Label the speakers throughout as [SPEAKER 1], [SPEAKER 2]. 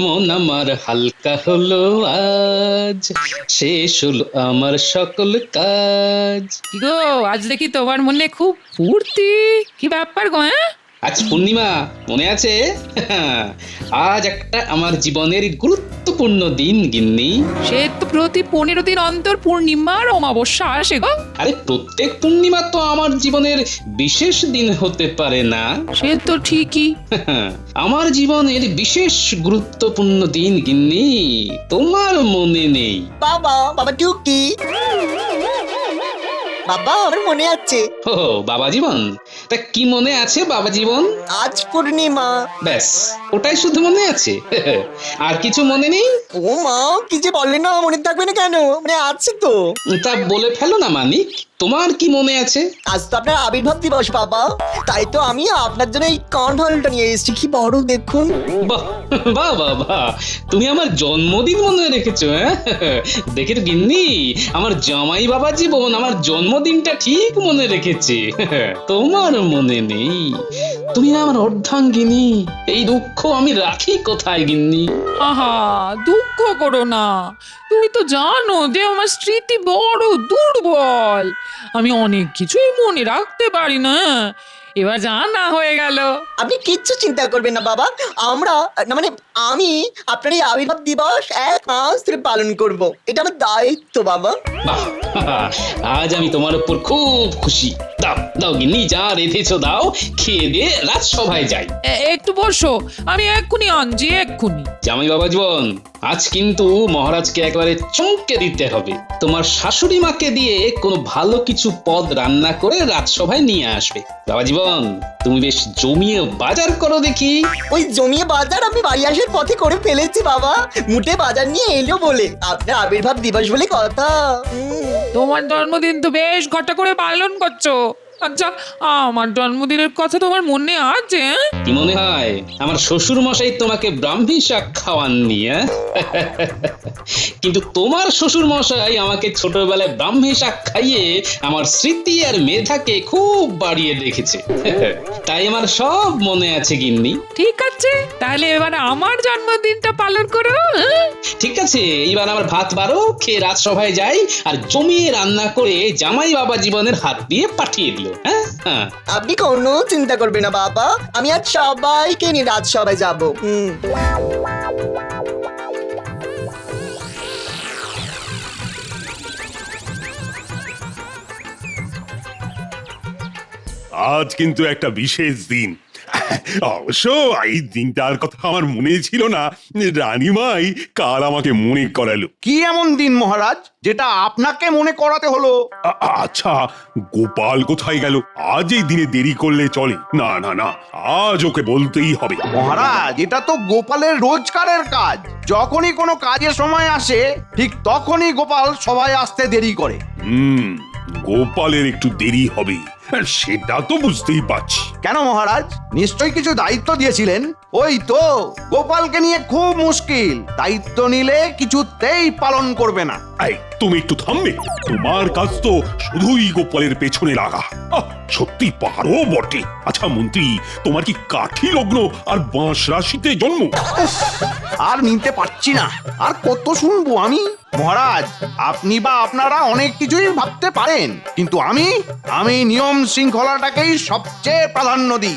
[SPEAKER 1] মন আমার হালকা হলো আজ, শেষ হলো আমার সকল কাজ।
[SPEAKER 2] কি গো, আজ দেখি তোমার মনে খুব ফুর্তি। কি ব্যাপার গো?
[SPEAKER 1] আজ পূর্ণিমা, মনে আছে? আজ একটা আমার জীবনের গুরুত্বপূর্ণ দিন গিন্নি।
[SPEAKER 2] সে তো প্রতি 15 দিন অন্তর পূর্ণিমার অমাবস্যা আসে গো।
[SPEAKER 1] আরে প্রত্যেক পূর্ণিমা তো আমার জীবনের বিশেষ দিন হতে পারে না।
[SPEAKER 2] সে তো ঠিকই।
[SPEAKER 1] আমার জীবনের বিশেষ গুরুত্বপূর্ণ দিন গিন্নি, তোমার মনে নেই?
[SPEAKER 3] বাবা বাবা টুকি, বাবা আমার মনে আছে।
[SPEAKER 1] ও বাবা জীবন, তা কি মনে আছে বাবা জীবন?
[SPEAKER 3] আজ পূর্ণিমা।
[SPEAKER 1] ব্যাস, ওটাই শুধু মনে আছে? আর কিছু মনে নেই?
[SPEAKER 3] ও মা, কি যে বললে না, মনে থাকবে না কেন? মানে আছে তো।
[SPEAKER 1] তা বলে ফেলো না মানিক, তোমার কি মনে আছে?
[SPEAKER 3] আজ তো আপনার আবির্ভাব দিবস বাবা, তাই তো আমি আপনার জন্য এই কাঁঠালটা নিয়ে এসেছি। কি বড় দেখুন।
[SPEAKER 1] বাহ বাহ বাহ বাহ, তুমি আমার জন্মদিন মনে রেখেছো? হ্যাঁ, দেখে তো গিন্নি, আমার জামাই বাবা জীবন আমার জন্মদিনটা ঠিক মনে রেখেছে। তোমার মনে নেই? তুমি না আমার অর্ধাঙ্গিনী, এই দুঃখ আমি রাখি কোথায় গিন্নি?
[SPEAKER 2] আহা, দুঃখ করো না। তুমি তো জানো যে আমার স্মৃতি বড় দুর্বল। আমি অনেক কিছুই মনে রাখতে পারি না। এবার জানা হয়ে গেল।
[SPEAKER 3] আপনি কিচ্ছু চিন্তা করবেন না বাবা, আমরা না মানে আমি আপনার এই আবির্ভাব দিবস 1 মাস ধরে পালন করব। এটা আমার দায়িত্ব বাবা।
[SPEAKER 1] বাহ, আজ আমি তোমার উপর খুব খুশি। দাও দাও গিন্নি, যা রেঁধেছো দাও, খেয়ে দিয়ে রাজসভায় যাই।
[SPEAKER 2] একটু বসো, আমি এক্ষুনি আনছি, এক্ষুনি।
[SPEAKER 1] জামাই বাবা জীবন, আজ কিন্তু মহারাজকে একেবারে চমকে দিতে হবে। তোমার শাশুড়ি মাকে দিয়ে কোনো ভালো কিছু পদ রান্না করে রাজসভায় নিয়ে আসবে। বাবা জীবন, তুমি বেশ জমিয়ে বাজার করো দেখি।
[SPEAKER 3] ওই জমিয়ে বাজার আমি বাড়ি আসার পথে করে ফেলেছি বাবা। মুটে বাজার নিয়ে এলো বলে, আপনার আবির্ভাব দিবস বলে কথা।
[SPEAKER 2] তোমার জন্মদিন তো বেশ ঘটা করে পালন করছো। আচ্ছা, আমার জন্মদিনের কথা তোমার মনে আছে?
[SPEAKER 1] কি মনে হয় আমার শ্বশুর মশাই তোমাকে ব্রাহ্মী শাক খাওয়াননি? কিন্তু তোমার শ্বশুর মশাই আমাকে ছোটবেলায় ব্রাহ্মী শাক খাইয়ে আমার স্মৃতি আর মেধাকে খুব বাড়িয়ে রেখেছে। তাই আমার সব মনে আছে গিন্নি।
[SPEAKER 2] ঠিক আছে, তাহলে এবার আমার জন্মদিনটা পালন করো।
[SPEAKER 1] ঠিক আছে, এইবার আমার ভাত বারো, খেয়ে রাজসভায় যাই আর জমিয়ে রান্না করে জামাই বাবা জীবনের হাত দিয়ে পাঠিয়ে দিল। হ্যাঁ হ্যাঁ,
[SPEAKER 3] আপনি কোনো চিন্তা করবেন না বাবা, আমি আজ সবাইকে নিয়ে রাজসভায় যাবো।
[SPEAKER 4] আজ কিন্তু একটা বিশেষ দিন। অবশ্য এই দিনটার কথা আমার মনে ছিল না, রানীমাই কাল আমাকে মনে করালো।
[SPEAKER 5] কি এমন দিন মহারাজ যেটা আপনাকে মনে করাতে হলো?
[SPEAKER 4] আচ্ছা, গোপাল কোথায় গেল? আজ এই দিনে দেরি করলে চলে না? না না, আজ ওকে বলতেই হবে।
[SPEAKER 5] মহারাজ, এটা তো গোপালের রোজকারের কাজ। যখনই কোনো কাজের সময় আসে ঠিক তখনই গোপাল সবাই আসতে দেরি করে।
[SPEAKER 4] গোপালের একটু দেরি হবে, সেটা তো বুঝতেই পারছি।
[SPEAKER 5] কেন মহারাজ, নিশ্চয়ই কিছু দায়িত্ব দিয়েছিলেন? ওই তো, গোপালকে নিয়ে খুব মুশকিল। দায়িত্ব নিলে কিছুতেই পালন করবে না।
[SPEAKER 4] এই, তুমি একটু থামবে? তোমার কাজ তো শুধুই গোপালের পেছনে লাগা। সত্যি পারো বটে। আচ্ছা মন্ত্রী, তোমার কি কাঠি লগ্ন আর বাঁশ রাশিতে জন্ম?
[SPEAKER 5] আর নিতে পারছি না, আর কত শুনবো আমি? মহারাজ, আপনি বা আপনারা অনেক কিছুই ভাবতে পারেন, কিন্তু আমি নিয়ম শৃঙ্খলাটাকেই সবচেয়ে প্রাধান্য দিই।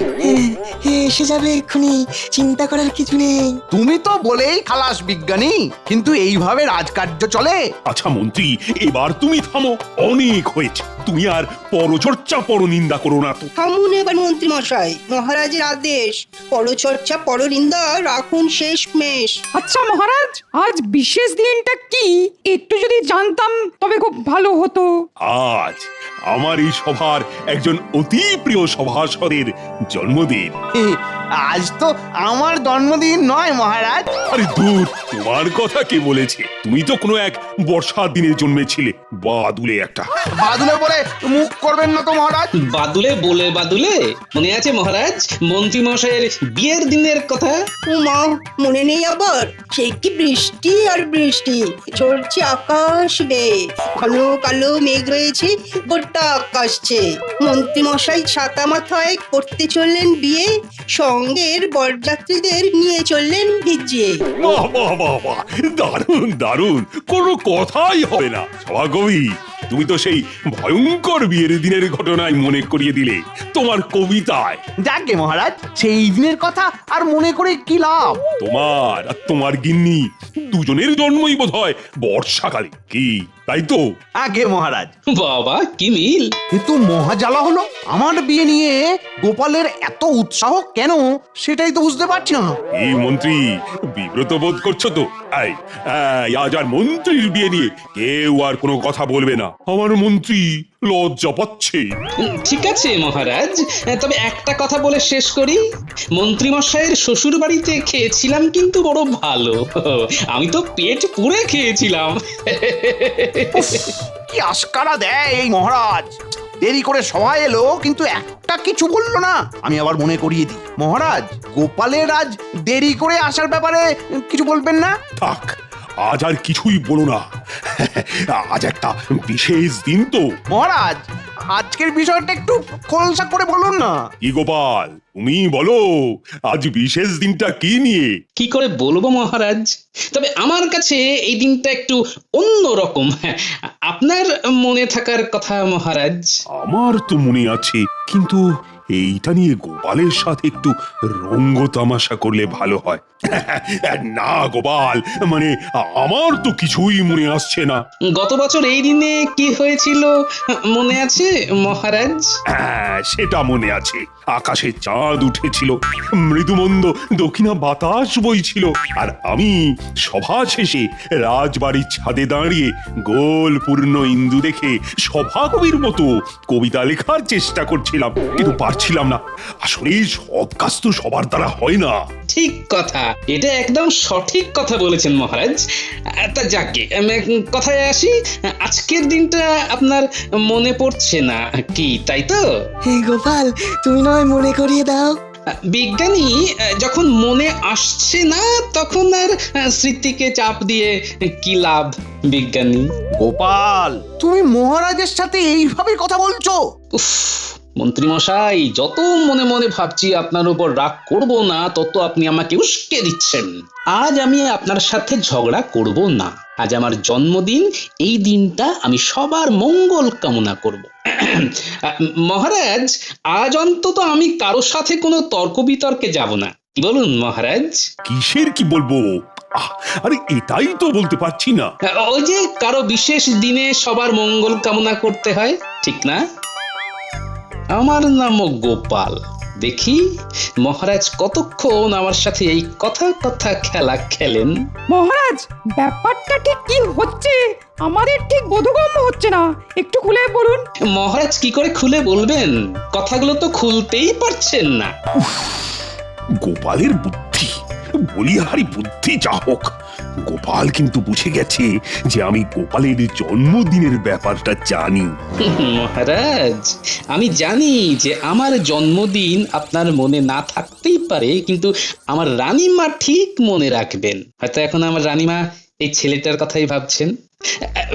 [SPEAKER 3] এসে যাবে এক্ষুনি, চিন্তা করার কিছু নেই।
[SPEAKER 5] তুমি তো বলেই খালাস বিজ্ঞানী, কিন্তু এইভাবে রাজকার্য চলে?
[SPEAKER 4] আচ্ছা মন্ত্রী, এবার তুমি থামো, অনেক হয়েছে। তুমি আর পরচর্চা পরনিন্দা করো না তো।
[SPEAKER 6] থামুন এবার মন্ত্রী মশাই, মহারাজের আদেশ। পরচর্চা পরনিন্দা রাখুন শেষমেশ।
[SPEAKER 7] আচ্ছা মহারাজ, আজ বিশেষ দিনটা কি একটু যদি জানতাম তবে খুব ভালো হতো।
[SPEAKER 4] আজ আমার এই সভার একজন অতি প্রিয় সভাসদের জন্মদিন।
[SPEAKER 5] আজ তো আমার জন্মদিন নয় মহারাজ।
[SPEAKER 4] আরে দূর, তোমার কথা কে বলেছে? তুমি তো কোনো এক বর্ষার দিনে জন্মেছিলে। বাদুলে একটা।
[SPEAKER 5] বাদুলে বলে মুখ করবেন না তো মহারাজ।
[SPEAKER 1] বাদুলে বলে বাদুলে? মনে আছে মহারাজ মন্ত্রী মশাইয়ের বিয়ের দিনের কথা?
[SPEAKER 6] উমা, মনে নেই আবার? সে কি বৃষ্টি আর বৃষ্টি, ঝরছে আকাশ বেয়ে, ঘন কালো মেঘ রয়েছে গোটা আকাশছে। মন্ত্রী মশাই ছাতা মাথায় করতে চললেন বিয়ে, সঙ্গের বরযাত্রীদের নিয়ে চললেন ভিজিয়ে।
[SPEAKER 4] বাহ বাহ বাহ বাহ, দারুণ দারুণ, কোনো কথাই হবে না। সভাকবি, তুমি তো সেই ভয়ঙ্কর বিয়ের দিনের ঘটনায় মনে করিয়ে দিলে তোমার কবিতায়।
[SPEAKER 5] যাকে মহারাজ, সেই দিনের কথা আর মনে করে কি লাভ?
[SPEAKER 4] তোমার আর তোমার গিন্নি দুজনের জন্মই বোধ হয় বর্ষাকালে, কি তাই তো?
[SPEAKER 5] আগে মহারাজ,
[SPEAKER 1] বাবা কি মিল!
[SPEAKER 5] এ তো মহাজ্বালা হলো। আমার বিয়ে নিয়ে গোপালের এত উৎসাহ কেন, সেটাই তো বুঝতে পারছি না।
[SPEAKER 4] এই মন্ত্রী, বিব্রত বোধ করছো তো? এই, আজ আর মন্ত্রীর বিয়ে নিয়ে কেউ আর কোনো কথা বলবে না। আমার মন্ত্রী লজ্জা পাচ্ছে।
[SPEAKER 1] ঠিক আছে মহারাজ, তবে একটা কথা বলে শেষ করি। মন্ত্রী মশাইয়ের শ্বশুর বাড়িতে খেয়েছিলাম কিন্তু বড় ভালো। আমি তো পেট পুরে খেয়েছিলাম।
[SPEAKER 5] উফ, কি আস্কারা দেয় এই মহারাজ! দেরি করে সবাই এলো কিন্তু একটা কিছু বললো না। আমি আবার মনে করিয়ে দিই, মহারাজ গোপালের আজ দেরি করে আসার ব্যাপারে কিছু বলবেন না?
[SPEAKER 4] থাক, আজ আর কিছুই বলো না। আজ একটা বিশেষ দিন তো।
[SPEAKER 5] মহারাজ, আজকের বিষয়টা একটু খোলসা করে বলুন না।
[SPEAKER 4] কি গোপাল, তুমি বলো, আজ বিশেষ দিনটা কি নিয়ে?
[SPEAKER 1] কি করে বলবো মহারাজ, তবে আমার কাছে এই দিনটা একটু অন্য রকম। আপনার মনে থাকার কথা মহারাজ।
[SPEAKER 4] আমার তো মনে আছে, কিন্তু এইটা নিয়ে গোপালের সাথে একটু রঙ্গ তামাশা করলে ভালো হয়। না গোপাল, মানে আমার তো কিছুই মনে আসছে না।
[SPEAKER 1] গত বছর এই দিনে কি হয়েছিল মনে আছে মহারাজ?
[SPEAKER 4] হ্যাঁ, সেটা মনে আছে। আকাশে চাঁদ উঠেছিল, মৃদুমন্দ দক্ষিণা বাতাস বইছিল, আর আমি সভা শেষে রাজবাড়ির ছাদে দাঁড়িয়ে গোল পূর্ণ ইন্দু দেখে সভাকবির মতো কবিতা লেখার চেষ্টা করছিলাম, কিন্তু পারছিলাম না। আসলে সব কাজ তো সবার দ্বারা হয় না।
[SPEAKER 1] ঠিক কথা, এটা একদম সঠিক কথা বলেছেন মহারাজ। তা যাকে কথায় আসি, আজকের দিনটা আপনার মনে পড়ছে না কি, তাই তো?
[SPEAKER 3] হে গোপাল, তুমি নয় মনে করিয়ে দাও।
[SPEAKER 1] বিজ্ঞানী যখন মনে আসছে না তখন আর স্মৃতিকে চাপ দিয়ে কি লাভ বিজ্ঞানী?
[SPEAKER 5] গোপাল, তুমি মহারাজের সাথে এইভাবে কথা বলছো?
[SPEAKER 1] উফ, মন্ত্রী মশাই, যত মনে মনে ভাবছি আপনার উপর রাগ করব না, তত আপনি আমাকে উস্কে দিচ্ছেন। আজ আমি আপনার সাথে ঝগড়া করব না। আজ আমার জন্মদিন, এই দিনটা আমি সবার মঙ্গল কামনা করব। মহারাজ, আজ অন্তত আমি কারোর সাথে কোনো তর্ক বিতর্কে যাব না। কি বলুন মহারাজ?
[SPEAKER 4] কিসের কি বলবো? আরে এটাই তো বলতে পারছি না।
[SPEAKER 1] ওই যে কারো বিশেষ দিনে সবার মঙ্গল কামনা করতে হয়, ঠিক না? আমার নামও গোপাল। দেখি মহারাজ কতক্ষণ আমার সাথে এই কথা কথা খেলা খেলেন।
[SPEAKER 7] মহারাজ, ব্যাপারটা ঠিক কি হচ্ছে আমাদের ঠিক বোধগম্য হচ্ছে না, একটু খুলে বলুন।
[SPEAKER 1] মহারাজ কি করে খুলে বলবেন? কথাগুলো তো খুলতেই পারছেন না।
[SPEAKER 4] গোপালের বুদ্ধি, বলিহারি বুদ্ধি যা হোক, গোপাল কিন্তু বুঝে গেছে যে আমি গোপালের জন্মদিনের ব্যাপারটা জানি।
[SPEAKER 1] মহারাজ, আমি জানি যে আমার জন্মদিন আপনার মনে না থাকতেই পারে, কিন্তু আমার রানীমা ঠিক মনে রাখবেন। হয়তো এখন আমার রানীমা এই ছেলেটার কথাই ভাবছেন।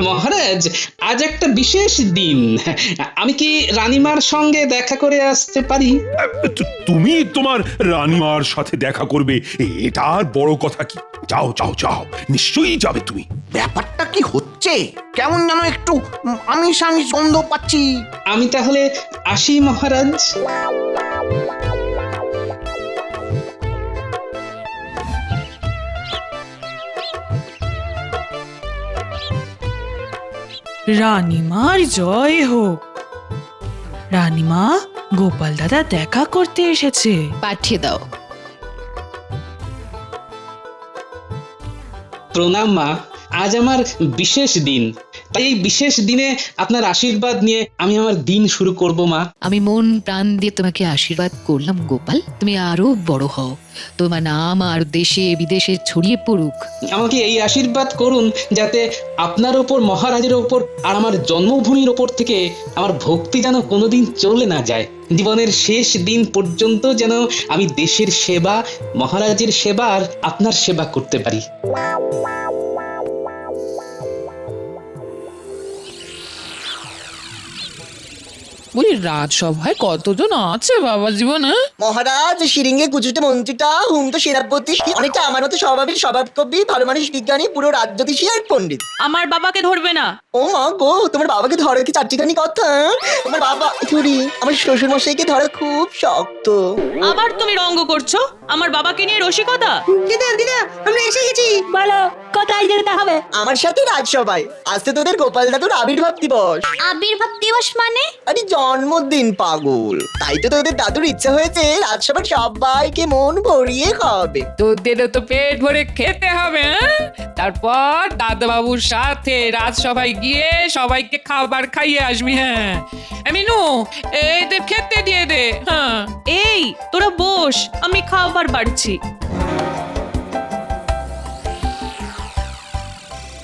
[SPEAKER 1] মহারাজ, আজ একটা বিশেষ দিন। আমি কি রানীমার সঙ্গে দেখা করে আসতে পারি?
[SPEAKER 4] তুমি তোমার রানীমার সাথে দেখা করবে, এটা আর বড় কথা কি? যাও যাও যাও, নিশ্চয়ই যাবে তুমি।
[SPEAKER 5] ব্যাপারটা কি হচ্ছে? কেমন যেন একটু আমিষ আমিষ গন্ধ পাচ্ছি।
[SPEAKER 1] আমি তাহলে আসি মহারাজ।
[SPEAKER 2] রানীমার জয় হোক। রানীমা, গোপাল দাদা দেখা করতে এসেছে।
[SPEAKER 8] পাঠিয়ে দাও।
[SPEAKER 1] প্রণাম মা, আজ আমার বিশেষ দিন, তাই এই বিশেষ দিনে আপনার আশীর্বাদ নিয়ে আমি আমার দিন শুরু করব মা।
[SPEAKER 8] আমি মন প্রাণ দিয়ে তোমাকে আশীর্বাদ করলাম গোপাল, তুমি আরো বড় হও, তোমার নাম আর দেশে বিদেশে ছড়িয়ে পড়ুক।
[SPEAKER 1] আমাকে এই আশীর্বাদ করুন যাতে আপনার ওপর, মহারাজের ওপর আর আমার জন্মভূমির ওপর থেকে আমার ভক্তি যেন কোনোদিন চলে না যায়। জীবনের শেষ দিন পর্যন্ত যেন আমি দেশের সেবা, মহারাজের সেবা আর আপনার সেবা করতে পারি।
[SPEAKER 2] বলি রাজসভায় কতজন আছে বাবা জীবন? হ্যাঁ?
[SPEAKER 3] মহারাজ শিরিঙ্গে কুচুটে মন্ত্রীটা হুমতো সেনাপতি অনেকটা আমার মতো স্বভাবের স্বভাব কবি ভালো মানুষ বিজ্ঞানী পুরো রাজ্যতীষী আর পণ্ডিত।
[SPEAKER 9] আমার বাবাকে ধরবে না।
[SPEAKER 3] ও মা গো, তোমার বাবাকে ধরে কি চারটিখানি কথা? তোমার বাবা চুরি, আমার শ্বশুর মশাইকে ধরা খুব শক্ত।
[SPEAKER 9] আবার তুমি রঙ্গ করছো আমার বাবাকে নিয়ে রসিকতা।
[SPEAKER 6] দিদা দিদা আমরা এসে গেছি।
[SPEAKER 9] বলো কোথায় যেতে হবে?
[SPEAKER 3] আমার সাথে রাজসভায় আজকে তোদের গোপাল দাদুর আবির্ভাব দিবস।
[SPEAKER 9] আবির্ভাব দিবস মানে?
[SPEAKER 3] আরে জন্মদিন পাগল, তাই তো তোদের দাদুর ইচ্ছা হয়েছে রাজসভার সবাইকে মন ভরিয়ে খাওয়াবে।
[SPEAKER 2] তোদেরও তো পেট ভরে খেতে হবে। হ্যাঁ? তারপর দাদাবাবুর সাথে রাজসভায় গিয়ে সবাইকে খাবার খাইয়ে আসবি। হ্যাঁ মিনু, এদের খেতে দিয়ে দে। হ্যাঁ
[SPEAKER 9] এই তোরা বস, আমি খাবার বাড়ছি।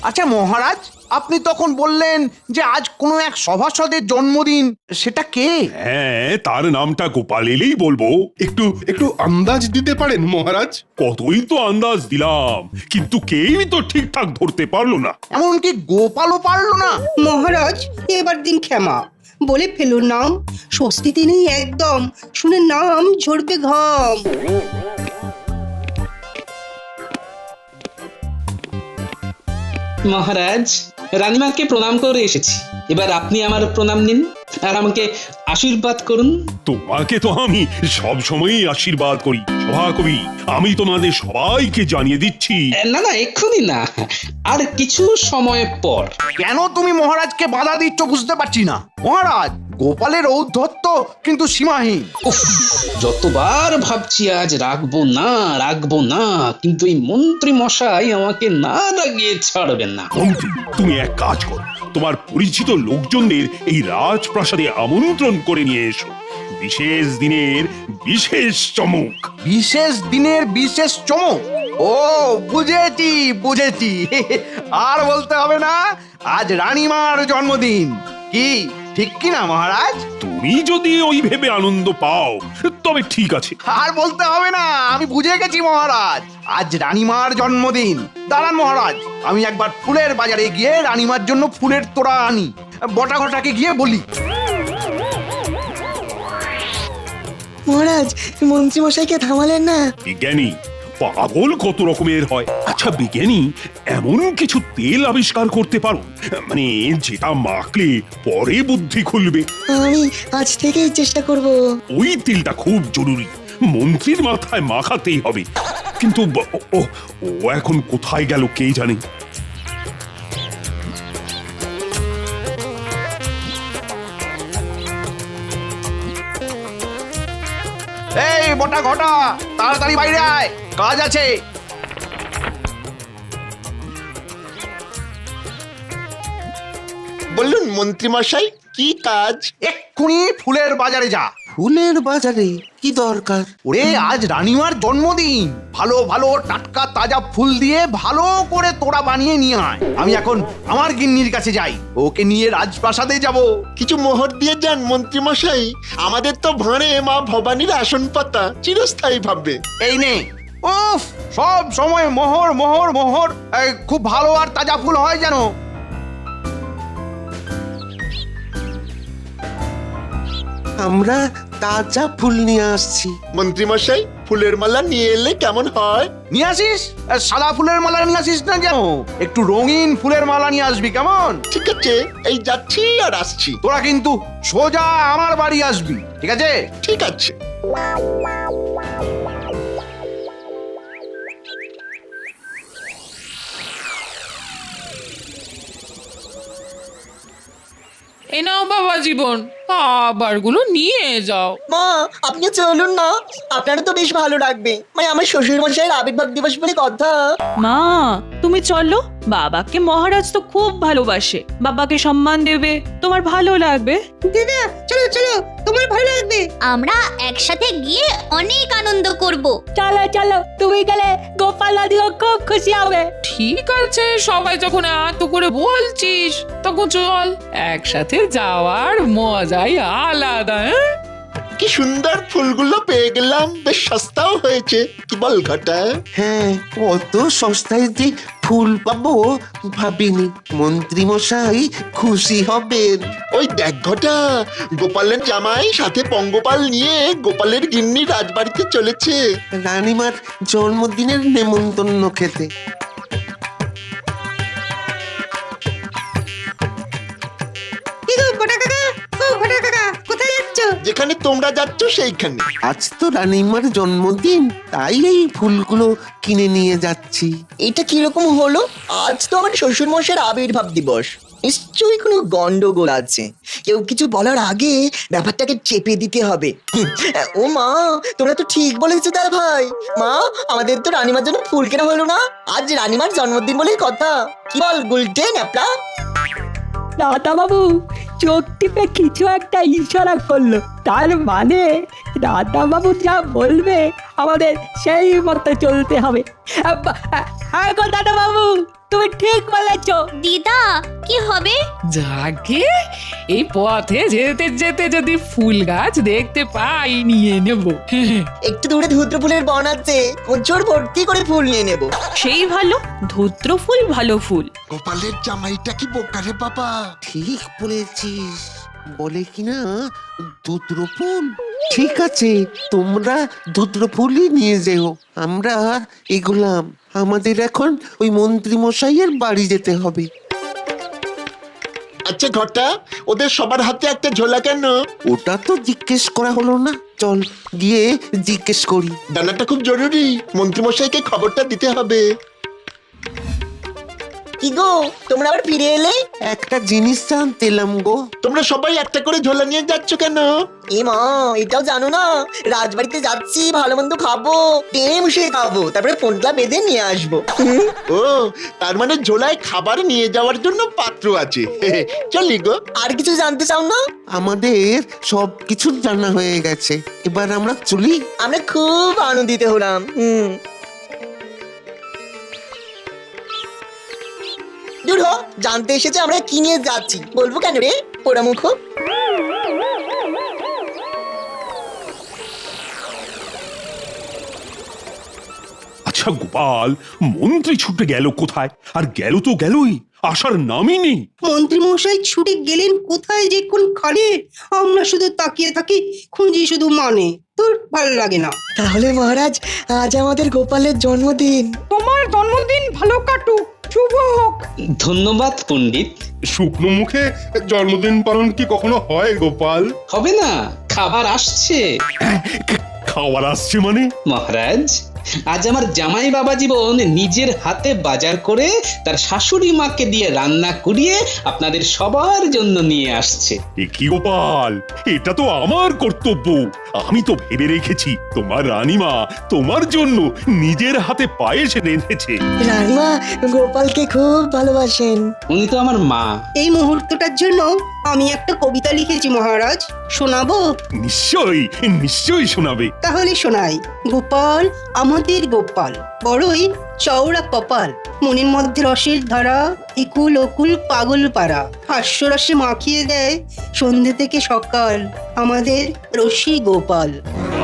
[SPEAKER 5] আচ্ছা মহারাজ, আপনি তখন বললেন যে আজ কোনো এক সভাসদের জন্মদিন, সেটা কে?
[SPEAKER 4] হ্যাঁ, তার নামটা গোপাল এলেই বলবো। একটু একটু আন্দাজ দিতে পারেন মহারাজ? কতই তো আন্দাজ দিলাম, কিন্তু কেউই তো ঠিকঠাক ধরতে পারলো না।
[SPEAKER 5] এমনকি গোপালও পারলো না?
[SPEAKER 6] মহারাজ এবার দিন ক্ষমা, বলে ফেলুন নাম, স্বস্তিতে নেই একদম, শুনে নাম ঝরবে ঘাম।
[SPEAKER 1] মহারাজ, রানীমাকে প্রণাম করে এসেছি, এবার আপনি আমার প্রণাম নিন আর আমাকে আশীর্বাদ করুন।
[SPEAKER 4] তোমাকে তো আমি সব সময়ই আশীর্বাদ করি সভাকবি। আমি তোমাদের সবাইকে জানিয়ে দিচ্ছি।
[SPEAKER 1] না না, এক্ষুনি না, আর কিছু সময় পর।
[SPEAKER 5] কেন তুমি মহারাজকে বাধা দিচ্ছ বুঝতে পারছি না। মহারাজ, গোপালের ঔদ্ধত্য কিন্তু সীমাহীন।
[SPEAKER 1] উফ, যতবার ভাবছি আজ রাখবো না, কিন্তু এই মন্ত্রী মশাই আমাকে না রাগিয়ে ছাড়বেন না।
[SPEAKER 4] মন্ত্রী, তুমি এক কাজ করো, তোমার পরিচিত লোকজনদের এই রাজপ্রাসাদে আমন্ত্রণ করে নিয়ে এসো। বিশেষ দিনের বিশেষ চমক।
[SPEAKER 5] বিশেষ দিনের বিশেষ চমক? ও বুঝেছি বুঝেছি। আর বলতে হবে না, আজ রানীমার জন্মদিন। কি ঠিক কি না মহারাজ?
[SPEAKER 4] তুমি যদি ওই ভেবে আনন্দ পাও তবে ঠিক আছে।
[SPEAKER 5] আর বলতে হবে না, আমি বুঝে গেছি মহারাজ, আজ রানীমার জন্মদিন। দাঁড়ান মহারাজ, আমি একবার ফুলের বাজারে গিয়ে রানীমার জন্য ফুলের তোড়া আনি। বটাঘটাকে গিয়ে বলি।
[SPEAKER 3] মহারাজ, মন্ত্রী মশাইকে থামালেন না।
[SPEAKER 4] বিজ্ঞানী পাগল কত রকমের হয়। আচ্ছা বিজ্ঞানী, এমন কিছু তেল আবিষ্কার করতে পারো মানে যেটা মাখলে পরে বুদ্ধি খুলবে?
[SPEAKER 3] আমি আজ থেকেই চেষ্টা করব।
[SPEAKER 4] ওই তেলটা খুব জরুরি, মন্ত্রীর মাথায় মাখাতেই হবে। কিন্তু ও এখন কোথায় গেল কে জানে।
[SPEAKER 5] এই বটাঘটা, তাড়াতাড়ি বাইরে আয়, কাজ আছে।
[SPEAKER 10] বলুন মন্ত্রী মশাই, কি কাজ?
[SPEAKER 5] এক্ষুনি ফুলের বাজারে যা।
[SPEAKER 10] ফুলের বাজারে কি দরকার?
[SPEAKER 5] ওরে আজ রানীমার জন্মদিন, ভালো ভালো টাটকা তাজা ফুল দিয়ে ভালো করে তোড়া বানিয়ে নিয়ে আয়। আমি এখন আমার গিন্নির কাছে যাই, ওকে নিয়ে রাজপ্রাসাদে যাব।
[SPEAKER 10] কিছু মোহর দিয়ে যান মন্ত্রী মশাই, আমাদের তো ভাঁড়ে মা ভবানীর আসন পাতা চিরস্থায়ী ভাববে।
[SPEAKER 5] এই নে। উফ, সব সময় মোহর মোহর মোহর। এই, খুব ভালো আর তাজা ফুল হয় যেন।
[SPEAKER 10] আমরা তাজা ফুল নিয়ে আসছি। মন্ত্রী মশাই, ফুলের মালা নিয়ে এলে কেমন হয়?
[SPEAKER 5] নিয়ে আসিস, সাদা ফুলের মালা নিয়ে আসিস না যেন, একটু রঙিন ফুলের মালা নিয়ে আসবি কেমন?
[SPEAKER 10] ঠিক আছে, এই যাচ্ছি আর আসছি।
[SPEAKER 5] তোরা কিন্তু সোজা আমার বাড়ি আসবি, ঠিক আছে?
[SPEAKER 10] ঠিক আছে।
[SPEAKER 2] এই নাও বাবা জীবন, খাবারগুলো নিয়ে যাও।
[SPEAKER 3] মা, আপনি চলুন না, আপনারা তো বেশ ভালো লাগবে। মানে আমার শ্বশুর মশাইয়ের আবির্ভাব দিবস বলে কথা।
[SPEAKER 9] মা তুমি চলো, বাবাকে মহারাজ তো খুব ভালোবাসে, বাবাকে সম্মান দেবে, তোমার ভালো লাগবে।
[SPEAKER 6] দিদা চলো চলো, তোমার ভালো লাগবে।
[SPEAKER 11] আমরা একসাথে গিয়ে অনেক আনন্দ করব।
[SPEAKER 9] চলো চলো, তুমি গেলে গোপাল দাদিও খুব খুশি হবে।
[SPEAKER 2] ঠিক আছে, সবাই যখন এত করে বলছিস তখন চল, একসাথে যাওয়ার মজাই আলাদা। হ্যাঁ?
[SPEAKER 10] কি সুন্দর ফুলগুলো পেয়ে গেলাম, বেশ সস্তাও হয়েছে, কি বল ঘটা? হ্যাঁ, কত সস্তায় যে ফুল পাবো ভাবিনি। মন্ত্রী মশাই খুশি হবেন।
[SPEAKER 12] ওই দেখ ঘটা, গোপালের জামাই সাথে পঙ্গপাল নিয়ে গোপালের গিন্নি রাজবাড়িতে চলেছে।
[SPEAKER 10] রানীমার জন্মদিনের নেমন্তন্ন খেতে।
[SPEAKER 6] কি গো বড় কাকা, ও বড় কাকা, কোথায় যাচ্ছ?
[SPEAKER 12] যেখানে তোমরা যাচ্ছ সেইখানে।
[SPEAKER 10] আজ তো রানীমার জন্মদিন, তাই এই ফুলগুলো কিনে নিয়ে যাচ্ছি।
[SPEAKER 3] এটা কিরকম হলো? আজ তো আমার শ্বশুর মশাইয়ের আবির্ভাব দিবস, নিশ্চয়ই কোনো গন্ডগোল আছে। কেউ কিছু বলার আগে ব্যাপারটাকে চেপে দিতে হবে। ও মা, তোমরা তো ঠিক বলেছো দাদা ভাই। মা, আমাদের তো রানীমার জন্য ফুল কেনা হলো না। আজ রানীমার জন্মদিন বলেই কথা। কি বল গুলটে ন্যাপলা?
[SPEAKER 7] দাদা বাবু চোখ টিপে কিছু একটা ইশারা করলো, তার মানে দাদা বাবু যা বলবে আমাদের সেই মতো চলতে হবে। হ্যাঁ গো দাদা বাবু, তুমি ঠিক বলেছো।
[SPEAKER 11] দিদা, কি হবে?
[SPEAKER 2] যাকে এই পথে যেতে যেতে যদি ফুল গাছ দেখতে পাই নিয়ে নেব।
[SPEAKER 3] একটু দূরে ধুদ্র ফুলের বন আছে, কোচর ভর্তি করে ফুল নিয়ে নেব।
[SPEAKER 9] সেই ভালো, ধূত্র ফুল ভালো ফুল।
[SPEAKER 12] গোপালের জামাইটা কি বোকারে বাবা।
[SPEAKER 10] ঠিক বলেছিস, বলে কিনা ধুদ্র ফুল। ঠিক আছে, তোমরা ধুদ্র ফুলই নিয়ে যেও, আমরা এগুলাম। আমাদের এখন ওই মন্ত্রী মশাইয়ের বাড়ি যেতে হবে।
[SPEAKER 12] আচ্ছা ঘটা, ওদের সবার হাতে একটা ঝোলা কেন?
[SPEAKER 10] ওটা তো জিজ্ঞেস করা হলো না, চল গিয়ে জিজ্ঞেস করি।
[SPEAKER 12] জানাটা খুব জরুরি, মন্ত্রীমশাইকে খবরটা দিতে হবে।
[SPEAKER 3] কি গো, তোমরা আবার ফিরে এলে?
[SPEAKER 10] একটা জিনিস জানতে এলাম গো।
[SPEAKER 12] তোমরা সবাই একটা করে ঝোলা নিয়ে যাচ্ছ কেন?
[SPEAKER 3] এ মা, এটাও জানো না? রাজবাড়িতে যাচ্ছি, ভালো মন্দ খাবো, টেনে বসে খাবো, তারপরে ফোনটা বেঁধে নিয়ে আসবো।
[SPEAKER 12] ও, তার মানে ঝোলায় খাবার নিয়ে যাওয়ার জন্য পাত্র আছে। চলি গো।
[SPEAKER 3] আর কিছু জানতে চাও না?
[SPEAKER 10] আমাদের সব কিছু জানা হয়ে গেছে, এবার আমরা চলি।
[SPEAKER 3] আমরা খুব আনন্দিত হলাম। দূর হ, জানতে এসেছে আমরা কি নিয়ে যাচ্ছি। বলবো কেন রে পোড়ামুখ?
[SPEAKER 4] আচ্ছা গোপাল, মন্ত্রী ছুটে গেল কোথায়? আর গেল তো গেলই, আসার নামই নেই।
[SPEAKER 6] মন্ত্রী মশাই ছুটে গেলেন কোথায় যে কোন খানে, আমরা শুধু তাকিয়ে থাকি, খুঁজি শুধু মানে। তোর ভালো লাগে না।
[SPEAKER 3] তাহলে মহারাজ, আজ আমাদের গোপালের জন্মদিন।
[SPEAKER 7] তোমার জন্মদিন ভালো কাটুক, শুভ হোক।
[SPEAKER 1] ধন্যবাদ পণ্ডিত।
[SPEAKER 4] শুকনো মুখে জন্মদিন পালন কি কখনো হয় গোপাল?
[SPEAKER 1] হবে না, খাবার আসছে।
[SPEAKER 4] খাবার আসছে মানে?
[SPEAKER 1] মহারাজ, আজ আমার জামাই বাবা জীবন নিজের হাতে বাজার করে তার শাশুড়ি মাকে দিয়ে রান্না করিয়ে আপনাদের সবার জন্য নিয়ে আসছে।
[SPEAKER 4] এ কি গোপাল, এটা তো আমার কর্তব্য। আমি তো ভেবে রেখেছি তোমার রানীমা তোমার জন্য নিজের হাতে পায়েস রেঁধেছে।
[SPEAKER 3] রানীমা গোপালকে খুব ভালোবাসেন।
[SPEAKER 1] উনি তো আমার মা।
[SPEAKER 6] এই মুহূর্তটার জন্য আমি একটা কবিতা লিখেছি মহারাজ, শোনাবো?
[SPEAKER 4] নিশ্চয়ই নিশ্চয়ই শোনাবে।
[SPEAKER 6] তাহলে শোনাই। গোপাল আমাদের গোপাল, বড়ই চওড়া কপাল, মনের মধ্যে রসের ধারা, একুল ওকুল পাগল পাড়া, হাস্যরসে মাখিয়ে দেয় সন্ধে থেকে সকাল, আমাদের রসি গোপাল।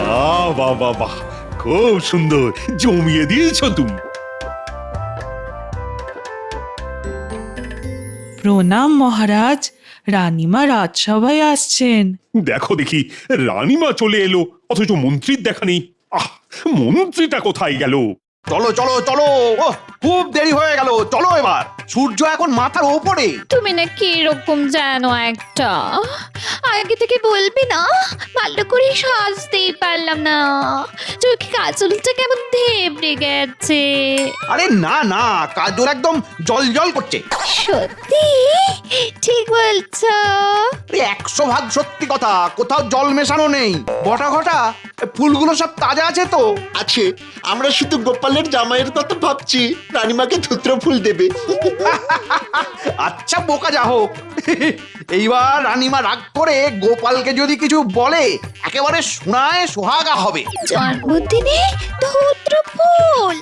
[SPEAKER 4] বাহ বাহ বাহ বাহ, খুব সুন্দর, জমিয়ে দিয়েছো তুমি।
[SPEAKER 9] প্রণাম মহারাজ, রানীমা রাজসভায় আসছেন।
[SPEAKER 4] দেখো দেখি, রানীমা চলে এলো, অথচ মন্ত্রীর দেখা নেই। আহ, মন্ত্রীটা কোথায় গেল?
[SPEAKER 5] চলো চলো চলো, খুব দেরি হয়ে গেল, চলো এবার। সূর্য এখন মাথার ওপরে।
[SPEAKER 11] তুমি না কি রকম জানো একটা, আগে থেকে বলবি না? ভালো করে সাজতেই পারলাম না, চোখে কাজলটা কেমন ধেবড়ে গেছে।
[SPEAKER 5] আরে না না, কাজল একদম জল জল করছে।
[SPEAKER 11] সত্যি? ঠিক বলছো।
[SPEAKER 5] 100% সত্যি কথা, কোথাও জল মেশানো নেই। বটা ঘটা, ফুলগুলো সব তাজা আছে তো?
[SPEAKER 12] আছে, আমরা শুধু গোপালের জামাইয়ের কথা ভাবছি, রানীমাকে ধুত্র ফুল দেবে।
[SPEAKER 5] আচ্ছা বোকা যা হোক, এইবার রানীমা রাগ করে গোপালকে যদি কিছু বলে, একেবারে শোনায় সোহাগা হবে।
[SPEAKER 11] জন্মদিনে ধূত্র ফুল।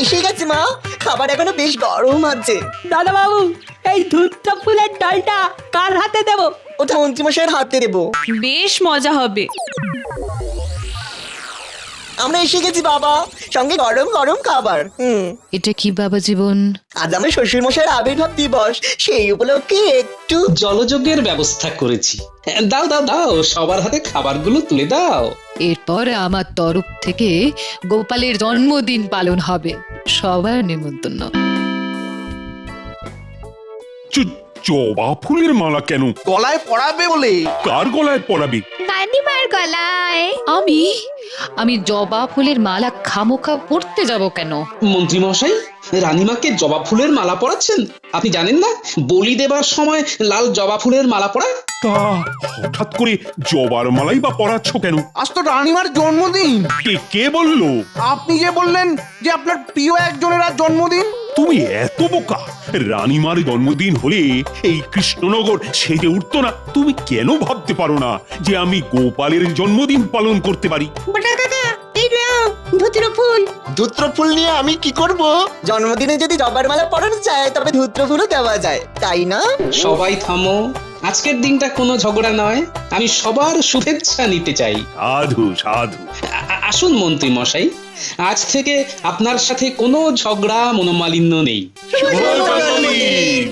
[SPEAKER 3] এসে গেছে মা, খাবার এখনো বেশ গরম আছে।
[SPEAKER 7] দাদা বাবু, এই ধূত্র ফুলের ডালটা কার হাতে দেব?
[SPEAKER 3] ওটা মন্ত্রীমশাইয়ের হাতে দেবো।
[SPEAKER 9] বেশ মজা হবে।
[SPEAKER 3] আমরা এসে গেছি বাবা, সঙ্গে গরম গরম খাবার।
[SPEAKER 8] এটা কি বাবা জীবন?
[SPEAKER 3] আজ আমার শ্বশুর মশাইয়ের আবির্ভাব দিবস, সেই উপলক্ষে একটু
[SPEAKER 1] জলযোগের ব্যবস্থা করেছি। দাও দাও দাও, সবার হাতে খাবারগুলো তুলে দাও।
[SPEAKER 8] এরপর আমার তরফ থেকে গোপালের জন্মদিন পালন হবে, সবার নেমন্তন্ন।
[SPEAKER 4] জবা ফুলের মালা কেন?
[SPEAKER 5] গলায় পড়াবে বলে।
[SPEAKER 4] কার গলায় পরাবি?
[SPEAKER 11] রানীমার গলায়।
[SPEAKER 8] আমি জবা ফুলের মালা খামোখা পড়তে যাব কেন?
[SPEAKER 1] মন্ত্রী মশাই, রানীমাকে জবা ফুলের মালা পরাচ্ছেন? আপনি জানেন না বলি দেবার সময় লাল জবা ফুলের মালা পরা?
[SPEAKER 4] তা হঠাৎ করে জবার মালাই বা পরাচ্ছ কেন?
[SPEAKER 5] আজ তো রানীমার জন্মদিন।
[SPEAKER 4] কে বললো?
[SPEAKER 5] আপনি যে বললেন যে আপনার প্রিয় একজনের আজ জন্মদিন।
[SPEAKER 4] তুমি এত বোকা! রানীমার জন্মদিন হলে এই কৃষ্ণনগর সেজে উঠতো না। তুমি কেন ভাবতে পারো না যে আমি গোপালের জন্মদিন পালন করতে পারি?
[SPEAKER 6] বটা কাকা, এই নাও ধুতির ফুল।
[SPEAKER 12] ধূত্র ফুল নিয়ে আমি কি করব?
[SPEAKER 3] জন্মদিনে যদি জবার মালা পরানো যায় তবে ধূত্র ফুলও দেওয়া যায়, তাই না?
[SPEAKER 1] সবাই থামো, আজকের দিনটা কোনো ঝগড়া নয়, আমি সবার শুভেচ্ছা নিতে চাই।
[SPEAKER 4] সাধু সাধু।
[SPEAKER 1] আসুন মন্ত্রী মশাই, আজ থেকে আপনার সাথে কোনো ঝগড়া মনোমালিন্য নেই।
[SPEAKER 3] শুভ জন্মদিন।